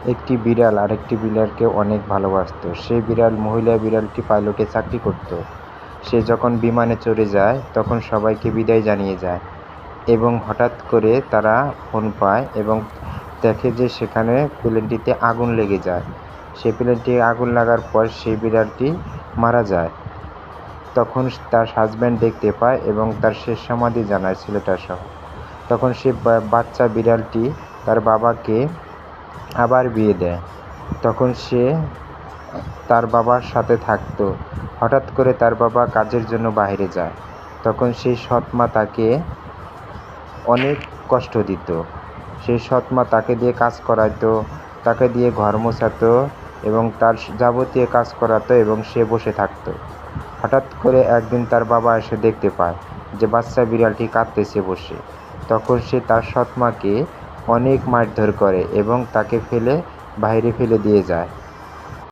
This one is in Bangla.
একটি বিড়াল আরেকটি বিড়ালকে অনেক ভালোবাসতো। সেই মহিলা বিড়ালটি পাইলটে চাকরি করত। সে যখন বিমানে চড়ে যায় তখন সবাইকে বিদায় জানিয়ে যায় এবং হঠাৎ করে তারা ফোন পায় এবং দেখে যে সেখানে প্লেনটিতে আগুন লেগে যায়। সেই প্লেনটি আগুন লাগার পর সেই বিড়ালটি মারা যায়। তখন তার হাজব্যান্ড দেখতে পায় এবং তার শেষ সমাধি জানায় ছেলেটার সহ। তখন সে বাচ্চা বিড়ালটি তার বাবাকে আবার বিয়ে দেয়। তখন সে তার বাবার সাথে থাকতো। হঠাৎ করে তার বাবা কাজের জন্য বাইরে যায়। তখন সেই সৎ মা তাকে অনেক কষ্ট দিত। সেই সৎ মা তাকে দিয়ে কাজ করাইতো, তাকে দিয়ে ঘর মোছাতো এবং তার যাবতীয় কাজ করাতো এবং সে বসে থাকতো। হঠাৎ করে একদিন তার বাবা এসে দেখতে পায় যে বাচ্চা বিড়ালটি কাঁদতেছে বসে। তখন সে তার সৎ মাকে অনেক মারধর করে এবং তাকে বাইরে ফেলে দিয়ে যায়।